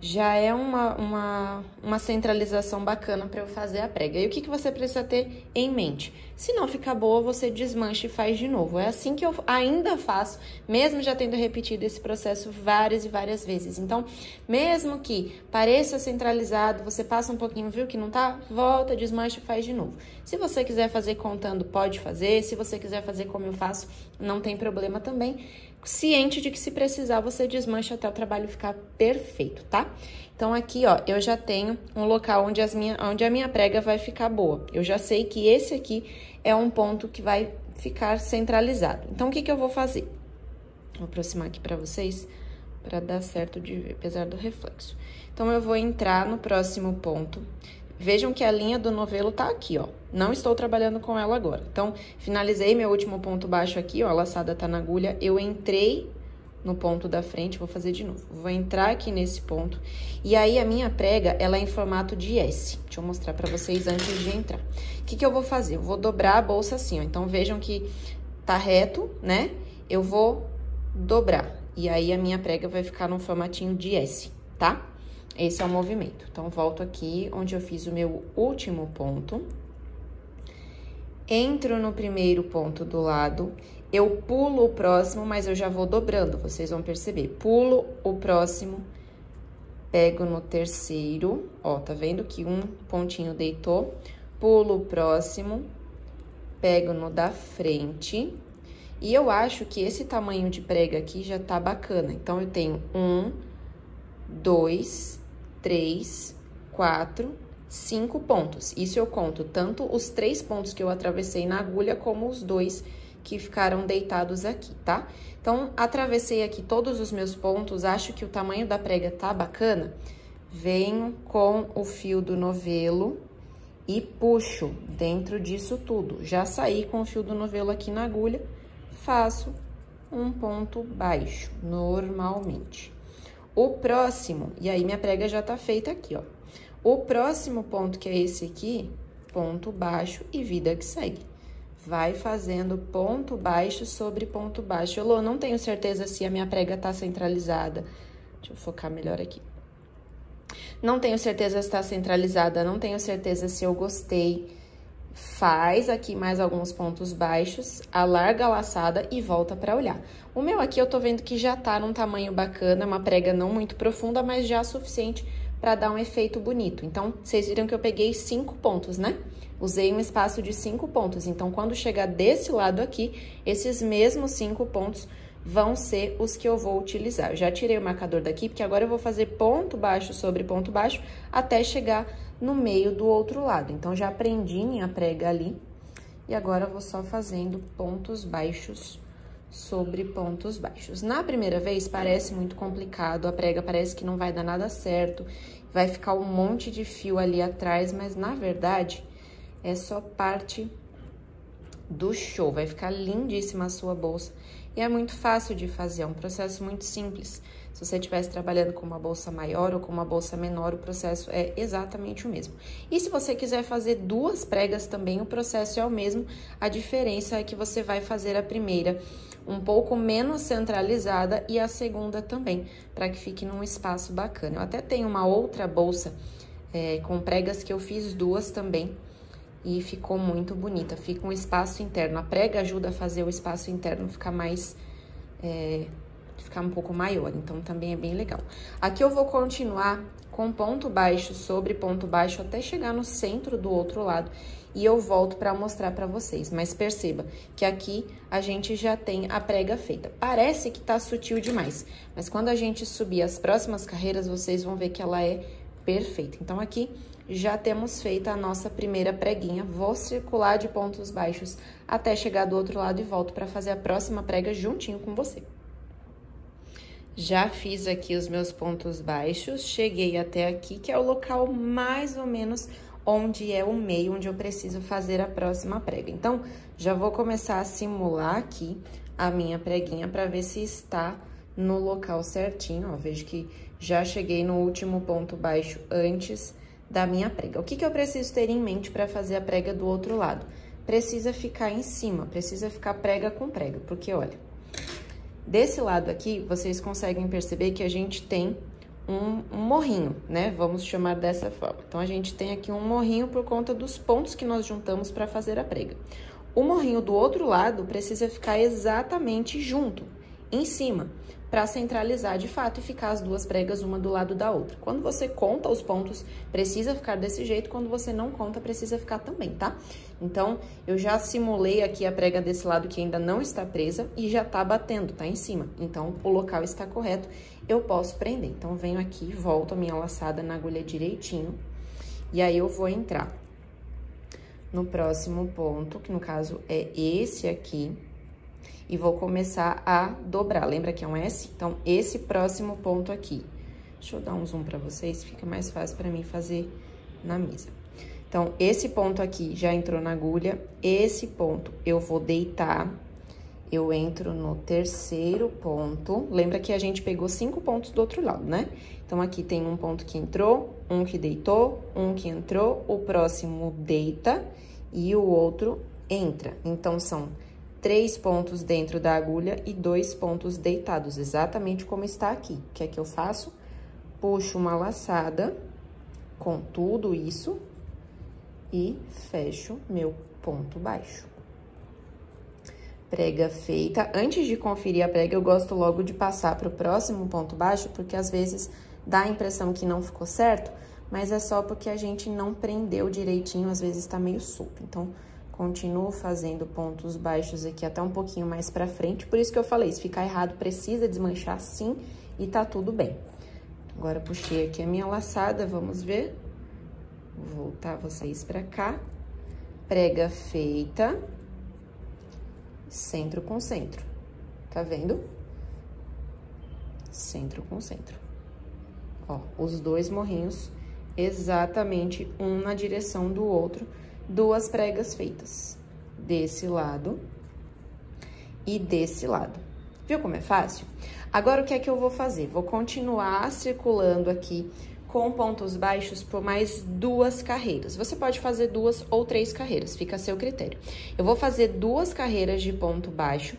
já é uma centralização bacana para eu fazer a prega. E o que você precisa ter em mente? Se não ficar boa, você desmancha e faz de novo. É assim que eu ainda faço, mesmo já tendo repetido esse processo várias e várias vezes. Então, mesmo que pareça centralizado, você passa um pouquinho, viu que não tá? Volta, desmancha e faz de novo. Se você quiser fazer contando, pode fazer. Se você quiser fazer como eu faço, não tem problema também. Ciente de que se precisar, você desmancha até o trabalho ficar perfeito, tá? Então, aqui, ó, eu já tenho um local onde a minha prega vai ficar boa. Eu já sei que esse aqui é um ponto que vai ficar centralizado. Então, o que eu vou fazer? Vou aproximar aqui pra vocês, pra dar certo de ver, apesar do reflexo. Então, eu vou entrar no próximo ponto. Vejam que a linha do novelo tá aqui, ó. Não estou trabalhando com ela agora. Então, finalizei meu último ponto baixo aqui, ó. A laçada tá na agulha. Eu entrei no ponto da frente, vou fazer de novo. Vou entrar aqui nesse ponto. E aí, a minha prega, ela é em formato de S. Deixa eu mostrar pra vocês antes de entrar. O que eu vou fazer? Eu vou dobrar a bolsa assim, ó. Então, vejam que tá reto, né? Eu vou dobrar. E aí, a minha prega vai ficar num formatinho de S, tá? Esse é o movimento. Então, volto aqui onde eu fiz o meu último ponto. Entro no primeiro ponto do lado. Eu pulo o próximo, mas eu já vou dobrando, vocês vão perceber. Pulo o próximo, pego no terceiro, ó, tá vendo que um pontinho deitou. Pulo o próximo, pego no da frente. E eu acho que esse tamanho de prega aqui já tá bacana. Então, eu tenho 1, 2, 3, 4, 5 pontos. Isso eu conto tanto os 3 pontos que eu atravessei na agulha, como os 2 que ficaram deitados aqui, tá? Então, atravessei aqui todos os meus pontos, acho que o tamanho da prega tá bacana. Venho com o fio do novelo e puxo dentro disso tudo. Já saí com o fio do novelo aqui na agulha, faço um ponto baixo, normalmente. O próximo, e aí minha prega já tá feita aqui, ó. O próximo ponto, que é esse aqui, ponto baixo e vida que segue. Vai fazendo ponto baixo sobre ponto baixo. Elô, não tenho certeza se a minha prega tá centralizada. Deixa eu focar melhor aqui. Não tenho certeza se tá centralizada, não tenho certeza se eu gostei. Faz aqui mais alguns pontos baixos, alarga a laçada e volta pra olhar. O meu aqui eu tô vendo que já tá num tamanho bacana, uma prega não muito profunda, mas já suficiente pra dar um efeito bonito. Então, vocês viram que eu peguei 5 pontos, né? Usei um espaço de 5 pontos. Então, quando chegar desse lado aqui, esses mesmos 5 pontos vão ser os que eu vou utilizar. Eu já tirei o marcador daqui, porque agora eu vou fazer ponto baixo sobre ponto baixo até chegar no meio do outro lado. Então, já prendi minha prega ali e agora eu vou só fazendo pontos baixos sobre pontos baixos. Na primeira vez, parece muito complicado, a prega parece que não vai dar nada certo, vai ficar um monte de fio ali atrás, mas na verdade, é só parte do show. Vai ficar lindíssima a sua bolsa e é muito fácil de fazer, é um processo muito simples. Se você estivesse trabalhando com uma bolsa maior ou com uma bolsa menor, o processo é exatamente o mesmo. E se você quiser fazer 2 pregas também, o processo é o mesmo. A diferença é que você vai fazer a primeira um pouco menos centralizada e a segunda também, para que fique num espaço bacana. Eu até tenho uma outra bolsa com pregas que eu fiz 2 também e ficou muito bonita. Fica um espaço interno. A prega ajuda a fazer o espaço interno ficar mais... ficar um pouco maior, então também é bem legal. Aqui eu vou continuar com ponto baixo sobre ponto baixo até chegar no centro do outro lado e eu volto para mostrar para vocês, mas perceba que aqui a gente já tem a prega feita. Parece que tá sutil demais, mas quando a gente subir as próximas carreiras, vocês vão ver que ela é perfeita. Então, aqui já temos feita a nossa primeira preguinha. Vou circular de pontos baixos até chegar do outro lado e volto para fazer a próxima prega juntinho com você. Já fiz aqui os meus pontos baixos, cheguei até aqui, que é o local mais ou menos onde é o meio, onde eu preciso fazer a próxima prega. Então, já vou começar a simular aqui a minha preguinha para ver se está no local certinho, ó. Vejo que já cheguei no último ponto baixo antes da minha prega. O que eu preciso ter em mente para fazer a prega do outro lado? Precisa ficar em cima, precisa ficar prega com prega, porque olha... Desse lado aqui, vocês conseguem perceber que a gente tem um morrinho, né? Vamos chamar dessa forma. Então, a gente tem aqui um morrinho por conta dos pontos que nós juntamos para fazer a prega. O morrinho do outro lado precisa ficar exatamente junto, em cima, para centralizar de fato e ficar as 2 pregas uma do lado da outra. Quando você conta os pontos, precisa ficar desse jeito, quando você não conta, precisa ficar também, tá? Então, eu já simulei aqui a prega desse lado que ainda não está presa e já tá batendo, tá em cima. Então, o local está correto, eu posso prender. Então, venho aqui, volto a minha laçada na agulha direitinho e aí eu vou entrar no próximo ponto, que no caso é esse aqui. E vou começar a dobrar. Lembra que é um S? Então, esse próximo ponto aqui. Deixa eu dar um zoom pra vocês, fica mais fácil pra mim fazer na mesa. Então, esse ponto aqui já entrou na agulha. Esse ponto eu vou deitar. Eu entro no terceiro ponto. Lembra que a gente pegou 5 pontos do outro lado, né? Então, aqui tem um ponto que entrou, um que deitou, um que entrou, o próximo deita e o outro entra. Então, são 3 pontos dentro da agulha e 2 pontos deitados, exatamente como está aqui. O que é que eu faço? Puxo uma laçada com tudo isso e fecho meu ponto baixo. Prega feita. Antes de conferir a prega, eu gosto logo de passar para o próximo ponto baixo, porque às vezes dá a impressão que não ficou certo, mas é só porque a gente não prendeu direitinho, às vezes tá meio solto. Então, continuo fazendo pontos baixos aqui até um pouquinho mais pra frente. Por isso que eu falei, se ficar errado, precisa desmanchar sim e tá tudo bem. Agora, puxei aqui a minha laçada, vamos ver. Vou voltar vocês pra cá. Prega feita. Centro com centro. Tá vendo? Centro com centro. Ó, os 2 morrinhos exatamente um na direção do outro. 2 pregas feitas, desse lado e desse lado. Viu como é fácil? Agora, o que é que eu vou fazer? Vou continuar circulando aqui com pontos baixos por mais 2 carreiras. Você pode fazer 2 ou 3 carreiras, fica a seu critério. Eu vou fazer 2 carreiras de ponto baixo,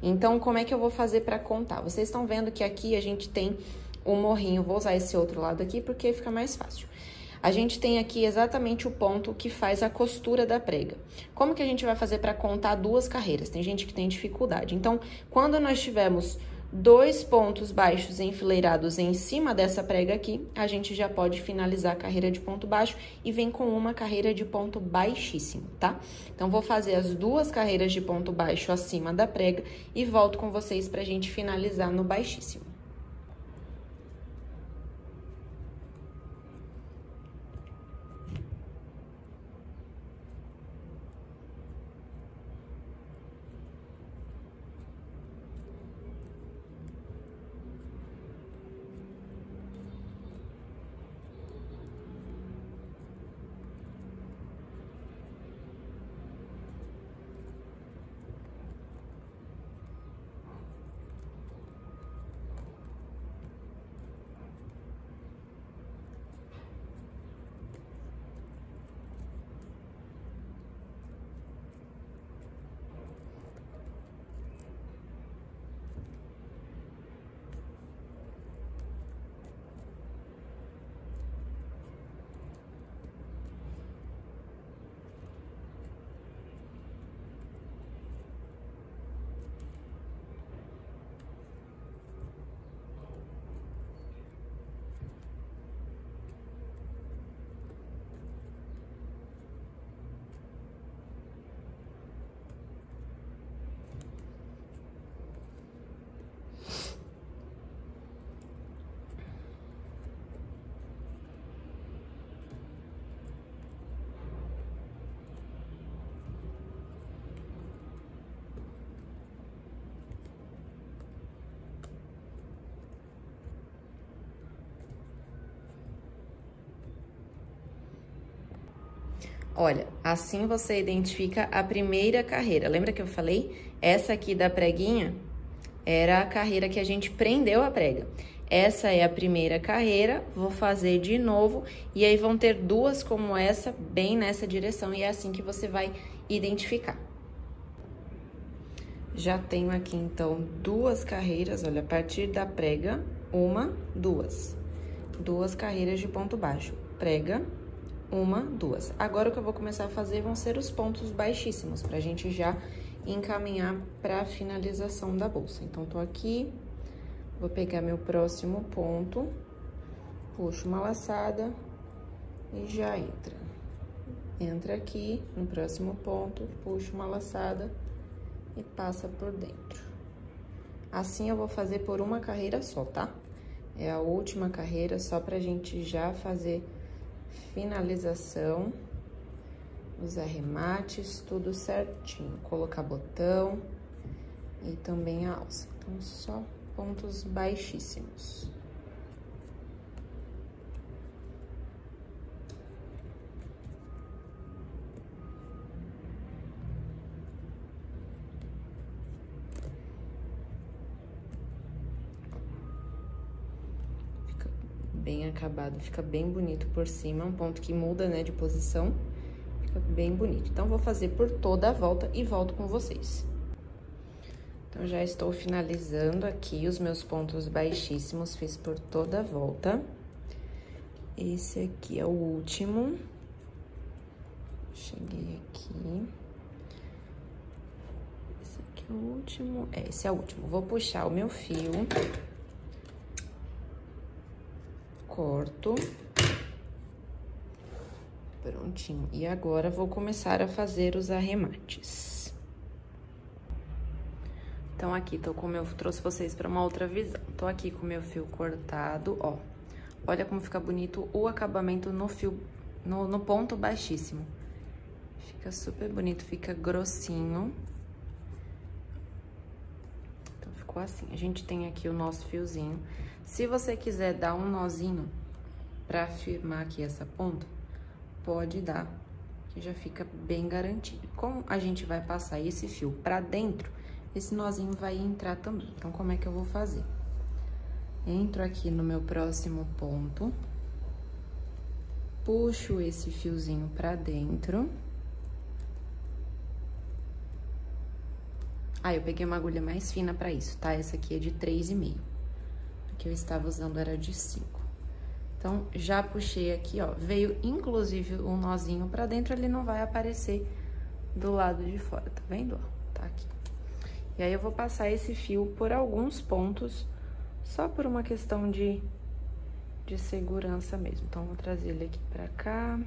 então como é que eu vou fazer para contar? Vocês estão vendo que aqui a gente tem um morrinho, vou usar esse outro lado aqui porque fica mais fácil. A gente tem aqui exatamente o ponto que faz a costura da prega. Como que a gente vai fazer para contar 2 carreiras? Tem gente que tem dificuldade. Então, quando nós tivermos 2 pontos baixos enfileirados em cima dessa prega aqui, a gente já pode finalizar a carreira de ponto baixo e vem com uma carreira de ponto baixíssimo, tá? Então, vou fazer as 2 carreiras de ponto baixo acima da prega e volto com vocês pra gente finalizar no baixíssimo. Olha, assim você identifica a primeira carreira. Lembra que eu falei? Essa aqui da preguinha era a carreira que a gente prendeu a prega. Essa é a primeira carreira, vou fazer de novo, e aí vão ter 2 como essa, bem nessa direção, e é assim que você vai identificar. Já tenho aqui, então, 2 carreiras, olha, a partir da prega, 1, 2. 2 carreiras de ponto baixo, prega, 1, 2. Agora, o que eu vou começar a fazer vão ser os pontos baixíssimos, pra gente já encaminhar pra finalização da bolsa. Então, tô aqui, vou pegar meu próximo ponto, puxo uma laçada e já entra. Entra aqui no próximo ponto, puxo uma laçada e passa por dentro. Assim, eu vou fazer por uma carreira só, tá? É a última carreira, só pra gente já fazer finalização, os arremates, tudo certinho. Colocar botão e também a alça. Então, só pontos baixíssimos. Bem acabado, fica bem bonito por cima, um ponto que muda, né, de posição, fica bem bonito. Então, vou fazer por toda a volta e volto com vocês. Então, já estou finalizando aqui os meus pontos baixíssimos, fiz por toda a volta. Esse aqui é o último. Cheguei aqui. Esse aqui é o último, esse é o último. Vou puxar o meu fio. Corto. Prontinho. E agora, vou começar a fazer os arremates. Então, aqui, trouxe vocês para uma outra visão. Tô aqui com o meu fio cortado, ó. Olha como fica bonito o acabamento no fio, no ponto baixíssimo. Fica super bonito, fica grossinho. Então, ficou assim. A gente tem aqui o nosso fiozinho. Se você quiser dar um nozinho pra firmar aqui essa ponta, pode dar, que já fica bem garantido. Como a gente vai passar esse fio pra dentro, esse nozinho vai entrar também. Então, como é que eu vou fazer? Entro aqui no meu próximo ponto, puxo esse fiozinho pra dentro. Ah, eu peguei uma agulha mais fina pra isso, tá? Essa aqui é de 3,5. A que eu estava usando era de 5. Então, já puxei aqui, ó. Veio, inclusive, um nozinho pra dentro, ele não vai aparecer do lado de fora, tá vendo? Ó, tá aqui. E aí, eu vou passar esse fio por alguns pontos, só por uma questão de segurança mesmo. Então, vou trazer ele aqui pra cá.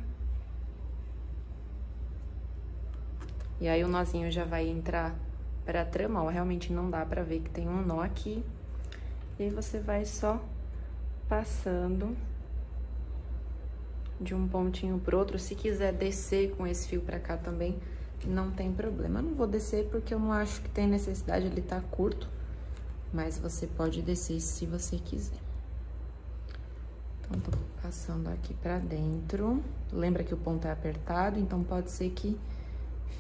E aí, o nozinho já vai entrar pra trama, ó. Realmente não dá pra ver que tem um nó aqui. E aí, você vai só passando de um pontinho pro outro. Se quiser descer com esse fio pra cá também, não tem problema. Eu não vou descer porque eu não acho que tem necessidade, ele tá curto. Mas você pode descer se você quiser. Então, tô passando aqui pra dentro. Lembra que o ponto é apertado, então pode ser que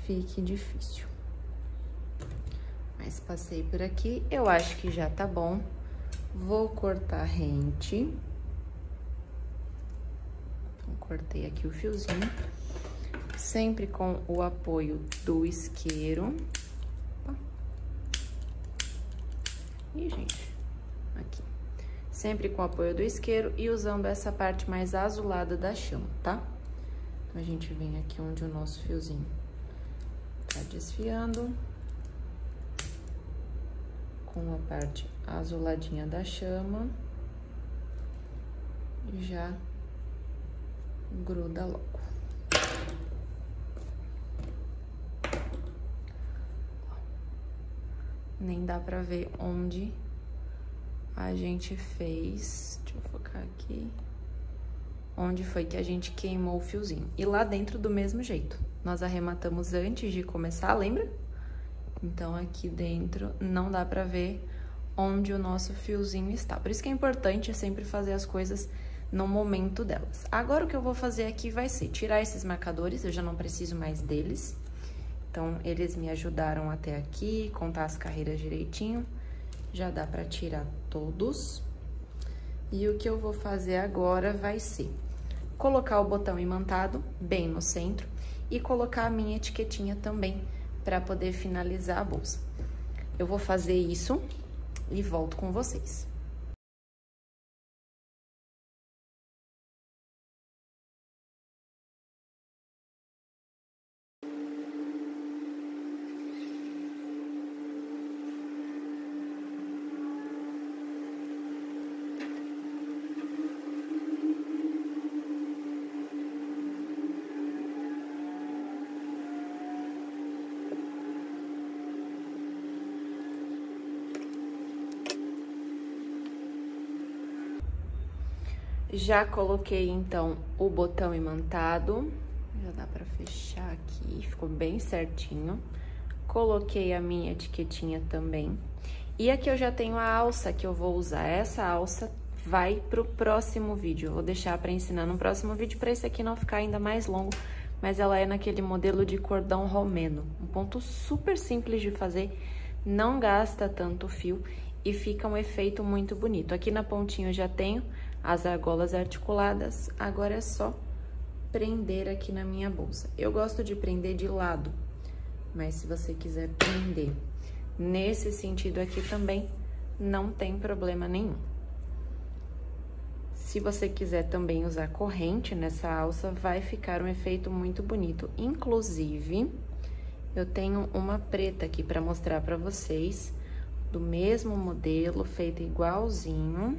fique difícil. Mas passei por aqui, eu acho que já tá bom. Vou cortar rente. Então, cortei aqui o fiozinho. Sempre com o apoio do isqueiro. Opa. Ih, gente, aqui. Sempre com o apoio do isqueiro e usando essa parte mais azulada da chama, tá? Então, a gente vem aqui onde o nosso fiozinho tá desfiando. Com a parte azuladinha da chama. E já gruda logo. Nem dá pra ver onde a gente fez. Deixa eu focar aqui. Onde foi que a gente queimou o fiozinho. E lá dentro do mesmo jeito. Nós arrematamos antes de começar, lembra? Então, aqui dentro não dá pra ver onde o nosso fiozinho está. Por isso que é importante sempre fazer as coisas no momento delas. Agora, o que eu vou fazer aqui vai ser tirar esses marcadores, eu já não preciso mais deles. Então, eles me ajudaram até aqui, contar as carreiras direitinho. Já dá pra tirar todos. E o que eu vou fazer agora vai ser colocar o botão imantado bem no centro e colocar a minha etiquetinha também para poder finalizar a bolsa. Eu vou fazer isso e volto com vocês. Já coloquei, então, o botão imantado. Já dá pra fechar aqui, ficou bem certinho. Coloquei a minha etiquetinha também. E aqui eu já tenho a alça que eu vou usar. Essa alça vai pro próximo vídeo. Eu vou deixar pra ensinar no próximo vídeo, pra esse aqui não ficar ainda mais longo. Mas ela é naquele modelo de cordão romeno. Um ponto super simples de fazer, não gasta tanto fio e fica um efeito muito bonito. Aqui na pontinha eu já tenho as argolas articuladas, agora é só prender aqui na minha bolsa. Eu gosto de prender de lado, mas se você quiser prender nesse sentido aqui também, não tem problema nenhum. Se você quiser também usar corrente nessa alça, vai ficar um efeito muito bonito. Inclusive, eu tenho uma preta aqui para mostrar para vocês, do mesmo modelo, feita igualzinho.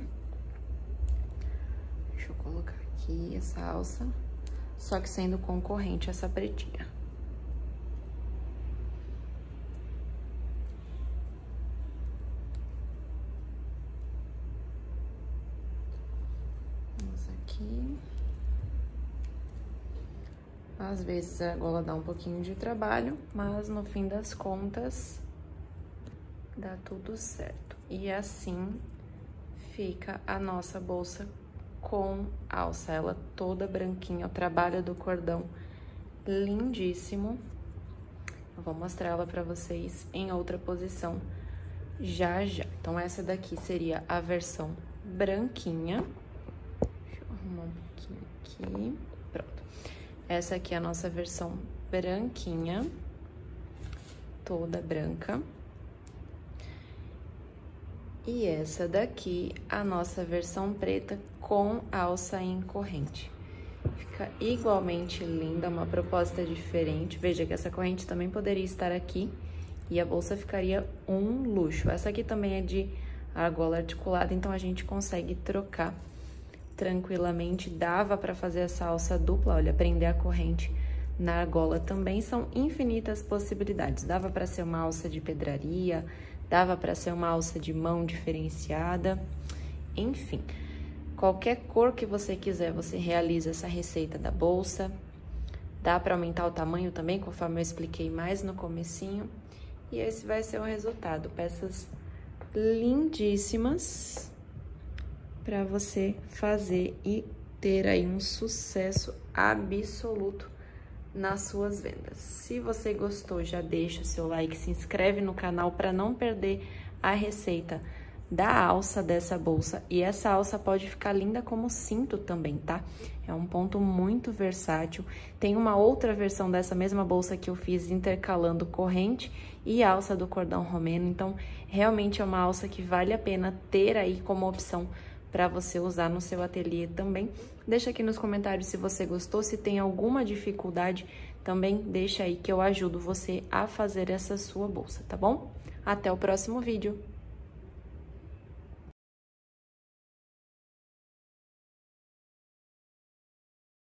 Deixa eu colocar aqui essa alça, só que sendo com corrente essa pretinha. Vamos aqui. Às vezes a argola dá um pouquinho de trabalho, mas no fim das contas dá tudo certo. E assim fica a nossa bolsa com alça, ela toda branquinha, o trabalho do cordão lindíssimo. Eu vou mostrar ela pra vocês em outra posição já já. Então, essa daqui seria a versão branquinha. Deixa eu arrumar um pouquinho aqui. Pronto. Essa aqui é a nossa versão branquinha, toda branca. E essa daqui, a nossa versão preta com alça em corrente. Fica igualmente linda, uma proposta diferente. Veja que essa corrente também poderia estar aqui e a bolsa ficaria um luxo. Essa aqui também é de argola articulada, então a gente consegue trocar tranquilamente. Dava para fazer essa alça dupla, olha, prender a corrente na argola também. São infinitas possibilidades. Dava para ser uma alça de pedraria, dava para ser uma alça de mão diferenciada, enfim. Qualquer cor que você quiser, você realiza essa receita da bolsa. Dá para aumentar o tamanho também, conforme eu expliquei mais no comecinho. E esse vai ser o resultado. Peças lindíssimas para você fazer e ter aí um sucesso absoluto nas suas vendas. Se você gostou, já deixa o seu like, se inscreve no canal para não perder a receita da alça dessa bolsa. E essa alça pode ficar linda como cinto também, tá? É um ponto muito versátil. Tem uma outra versão dessa mesma bolsa que eu fiz intercalando corrente e alça do cordão romeno. Então, realmente é uma alça que vale a pena ter aí como opção para você usar no seu ateliê também. Deixa aqui nos comentários se você gostou, se tem alguma dificuldade, também deixa aí que eu ajudo você a fazer essa sua bolsa, tá bom? Até o próximo vídeo!